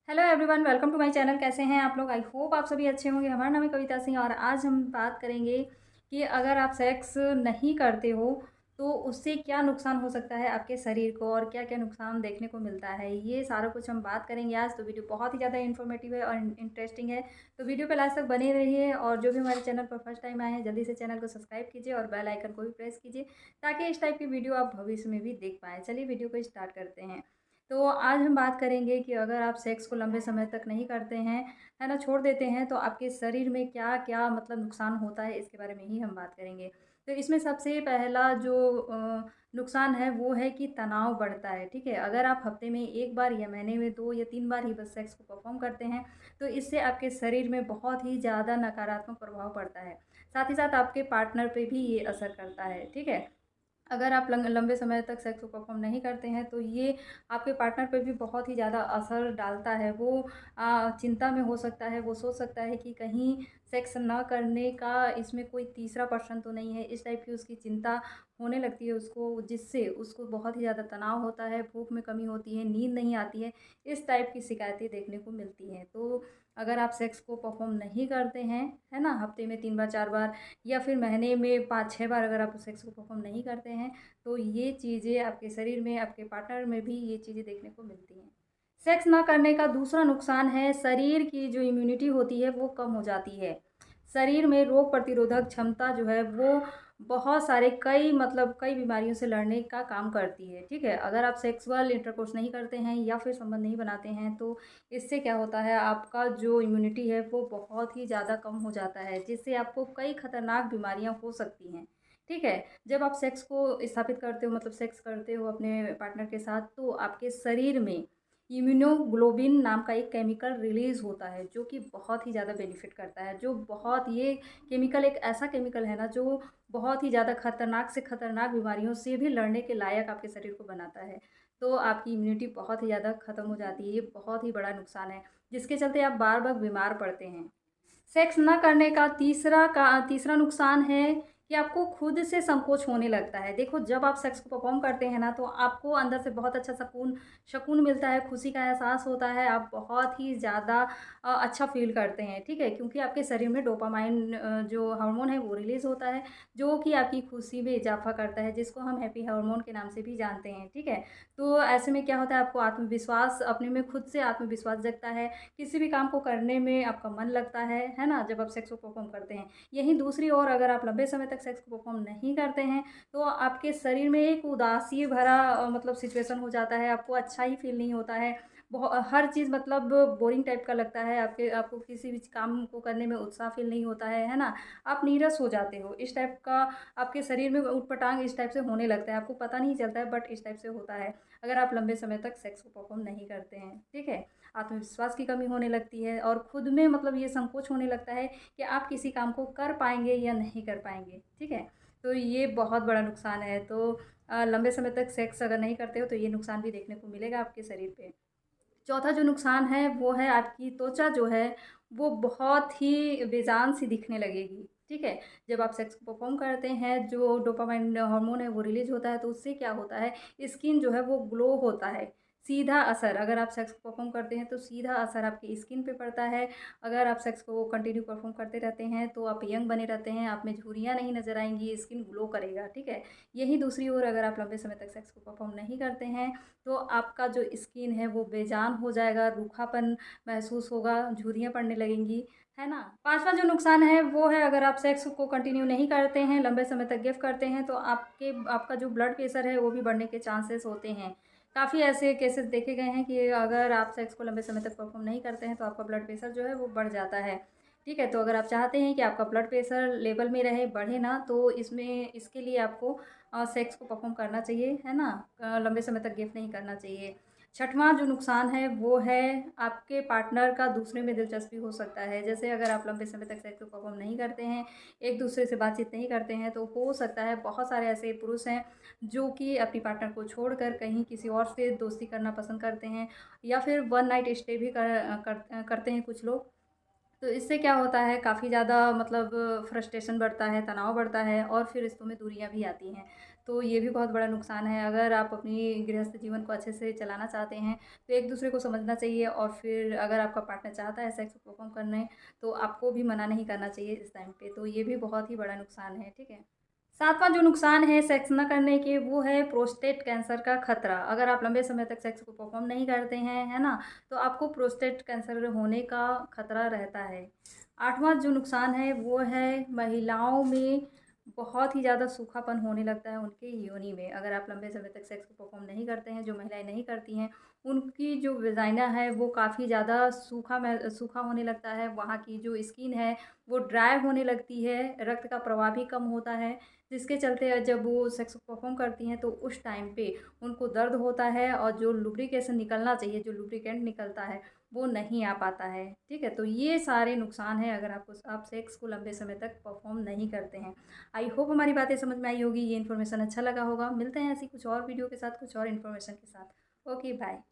Hello everyone, welcome to my channel. कैसे हैं आप लोग? आई होप आप सभी अच्छे होंगे। हमारा नाम है कविता सिंह और आज हम बात करेंगे कि अगर आप सेक्स नहीं करते हो तो उससे क्या नुकसान हो सकता है आपके शरीर को और क्या क्या नुकसान देखने को मिलता है, ये सारा कुछ हम बात करेंगे आज। तो वीडियो बहुत ही ज़्यादा इन्फॉर्मेटिव है और इंटरेस्टिंग है, तो वीडियो पे लास्ट तक बने रहिए। और जो भी हमारे चैनल पर फर्स्ट टाइम आए हैं जल्दी से चैनल को सब्सक्राइब कीजिए और बेल आइकन को भी प्रेस कीजिए ताकि इस टाइप की वीडियो आप भविष्य में भी देख पाएँ। चलिए वीडियो को स्टार्ट करते हैं। तो आज हम बात करेंगे कि अगर आप सेक्स को लंबे समय तक नहीं करते हैं, है ना, छोड़ देते हैं, तो आपके शरीर में क्या-क्या मतलब नुकसान होता है, इसके बारे में ही हम बात करेंगे। तो इसमें सबसे पहला जो नुकसान है वो है कि तनाव बढ़ता है, ठीक है? अगर आप हफ्ते में 1 बार या महीने में 2 या 3 बार ही बस सेक्स को परफ़ॉर्म करते हैं, तो इससे आपके शरीर में बहुत ही ज़्यादा नकारात्मक प्रभाव पड़ता है। साथ ही साथ आपके पार्टनर पे भी ये असर करता है, ठीक है? अगर आप लंबे समय तक सेक्स को परफॉर्म नहीं करते हैं तो ये आपके पार्टनर पे भी बहुत ही ज़्यादा असर डालता है। वो चिंता में हो सकता है, वो सोच सकता है कि कहीं सेक्स ना करने का इसमें कोई तीसरा पर्सन तो नहीं है। इस टाइप की उसकी चिंता होने लगती है उसको, जिससे उसको बहुत ही ज़्यादा तनाव होता है, भूख में कमी होती है, नींद नहीं आती है। इस टाइप की शिकायतें देखने को मिलती हैं। तो अगर आप सेक्स को परफॉर्म नहीं करते हैं, है ना, हफ्ते में 3 बार 4 बार या फिर महीने में 5-6 बार अगर आप सेक्स को परफॉर्म नहीं करते हैं, तो ये चीज़ें आपके शरीर में, आपके पार्टनर में भी ये चीज़ें देखने को मिलती हैं। सेक्स ना करने का दूसरा नुकसान है शरीर की जो इम्यूनिटी होती है वो कम हो जाती है। शरीर में रोग प्रतिरोधक क्षमता जो है वो बहुत सारे कई बीमारियों से लड़ने का काम करती है, ठीक है? अगर आप सेक्सुअल इंटरकोर्स नहीं करते हैं या फिर संबंध नहीं बनाते हैं तो इससे क्या होता है, आपका जो इम्यूनिटी है वो बहुत ही ज़्यादा कम हो जाता है, जिससे आपको कई खतरनाक बीमारियां हो सकती हैं, ठीक है? जब आप सेक्स को स्थापित करते हो, मतलब सेक्स करते हो अपने पार्टनर के साथ, तो आपके शरीर में इम्यूनोग्लोबिन नाम का एक केमिकल रिलीज़ होता है जो कि बहुत ही ज़्यादा बेनिफिट करता है। जो बहुत ये केमिकल एक ऐसा केमिकल है ना जो बहुत ही ज़्यादा खतरनाक से खतरनाक बीमारियों से भी लड़ने के लायक आपके शरीर को बनाता है। तो आपकी इम्यूनिटी बहुत ही ज़्यादा ख़त्म हो जाती है। ये बहुत ही बड़ा नुकसान है, जिसके चलते आप बार-बार बीमार पड़ते हैं। सेक्स ना करने का तीसरा नुकसान है कि आपको खुद से संकोच होने लगता है। देखो, जब आप सेक्स को परफ़ॉर्म करते हैं ना, तो आपको अंदर से बहुत अच्छा सकून मिलता है, खुशी का एहसास होता है, आप बहुत ही ज़्यादा अच्छा फ़ील करते हैं, ठीक है? क्योंकि आपके शरीर में डोपामाइन जो हार्मोन है वो रिलीज़ होता है, जो कि आपकी खुशी में इज़ाफ़ा करता है, जिसको हम हैप्पी हार्मोन के नाम से भी जानते हैं, ठीक है? तो ऐसे में क्या होता है, आपको आत्मविश्वास, अपने में खुद से आत्मविश्वास जगता है, किसी भी काम को करने में आपका मन लगता है ना? जब आप सेक्स को परफ़ॉर्म करते हैं। यहीं दूसरी ओर अगर आप लंबे समय तक सेक्स को परफ़ॉर्म नहीं करते हैं, तो आपके शरीर में एक उदासी भरा मतलब सिचुएशन हो जाता है, आपको अच्छा ही फ़ील नहीं होता है। हर चीज़ मतलब बोरिंग टाइप का लगता है, आपको किसी भी काम को करने में उत्साह फ़ील नहीं होता है ना? आप नीरस हो जाते हो, इस टाइप का आपके शरीर में ऊट-पटांग इस टाइप से होने लगता है, आपको पता नहीं चलता है बट इस टाइप से होता है, अगर आप लंबे समय तक सेक्स को परफ़ॉर्म नहीं करते हैं, ठीक है? आत्मविश्वास की कमी होने लगती है और खुद में मतलब ये संकोच होने लगता है कि आप किसी काम को कर पाएँगे या नहीं कर पाएँगे, ठीक है? तो ये बहुत बड़ा नुकसान है। तो लंबे समय तक सेक्स अगर नहीं करते हो तो ये नुकसान भी देखने को मिलेगा आपके शरीर पे। चौथा जो नुकसान है वो है आपकी त्वचा जो है वो बहुत ही बेजान सी दिखने लगेगी, ठीक है? जब आप सेक्स को परफॉर्म करते हैं, जो डोपामाइन हार्मोन है वो रिलीज होता है, तो उससे क्या होता है, स्किन जो है वो ग्लो होता है। सीधा असर, अगर आप सेक्स को परफॉर्म करते हैं तो सीधा असर आपकी स्किन पे पड़ता है। अगर आप सेक्स को कंटिन्यू परफॉर्म करते रहते हैं तो आप यंग बने रहते हैं, आप में झुर्रियाँ नहीं नज़र आएँगी, स्किन ग्लो करेगा, ठीक है? यहीं दूसरी ओर अगर आप लंबे समय तक सेक्स को परफॉर्म नहीं करते हैं तो आपका जो स्किन है वो बेजान हो जाएगा, रूखापन महसूस होगा, झुर्रियाँ पड़ने लगेंगी, है ना? 5वां जो नुकसान है वो है, अगर आप सेक्स को कंटिन्यू नहीं करते हैं, लंबे समय तक गिव करते हैं, तो आपका जो ब्लड प्रेशर है वो भी बढ़ने के चांसेस होते हैं। काफ़ी ऐसे केसेस देखे गए हैं कि अगर आप सेक्स को लंबे समय तक परफॉर्म नहीं करते हैं तो आपका ब्लड प्रेशर जो है वो बढ़ जाता है। ठीक है? तो अगर आप चाहते हैं कि आपका ब्लड प्रेशर लेवल में रहे, बढ़े ना, तो इसके लिए आपको सेक्स को परफॉर्म करना चाहिए, है ना? लंबे समय तक गिव नहीं करना चाहिए। छठवां जो नुकसान है वो है आपके पार्टनर का दूसरे में दिलचस्पी हो सकता है। जैसे अगर आप लंबे समय तक सेक्स को परफॉर्म नहीं करते हैं, एक-दूसरे से बातचीत नहीं करते हैं, तो हो सकता है बहुत सारे ऐसे पुरुष हैं जो कि अपनी पार्टनर को छोड़कर कहीं किसी और से दोस्ती करना पसंद करते हैं या फिर वन नाइट स्टे भी करते हैं कुछ लोग। तो इससे क्या होता है, काफ़ी ज़्यादा मतलब फ्रस्ट्रेशन बढ़ता है, तनाव बढ़ता है और फिर रिश्तों में दूरियाँ भी आती हैं। तो ये भी बहुत बड़ा नुकसान है। अगर आप अपनी गृहस्थ जीवन को अच्छे से चलाना चाहते हैं तो एक दूसरे को समझना चाहिए, और फिर अगर आपका पार्टनर चाहता है सेक्स परफॉर्म करने तो आपको भी मना नहीं करना चाहिए इस टाइम पे। तो ये भी बहुत ही बड़ा नुकसान है, ठीक है। सातवां जो नुकसान है सेक्स ना करने के, वो है प्रोस्टेट कैंसर का खतरा। अगर आप लंबे समय तक सेक्स को परफॉर्म नहीं करते हैं, है ना, तो आपको प्रोस्टेट कैंसर होने का खतरा रहता है। आठवां जो नुकसान है वो है महिलाओं में बहुत ही ज़्यादा सूखापन होने लगता है उनके योनि में। अगर आप लंबे समय तक सेक्स को परफॉर्म नहीं करते हैं, जो महिलाएं नहीं करती हैं, उनकी जो वेजाइना है वो काफ़ी ज़्यादा सूखा होने लगता है। वहाँ की जो स्किन है वो ड्राई होने लगती है, रक्त का प्रवाह भी कम होता है, जिसके चलते जब वो सेक्स परफॉर्म करती हैं तो उस टाइम पे उनको दर्द होता है, और जो लुब्रिकेशन निकलना चाहिए, जो लुब्रिकेंट निकलता है, वो नहीं आ पाता है, ठीक है। तो ये सारे नुकसान हैं अगर आप सेक्स को लंबे समय तक परफॉर्म नहीं करते हैं। आई होप हमारी बातें समझ में आई होगी, ये इन्फॉर्मेशन अच्छा लगा होगा। मिलते हैं ऐसी कुछ और वीडियो के साथ, कुछ और इन्फॉर्मेशन के साथ। Okay, bye.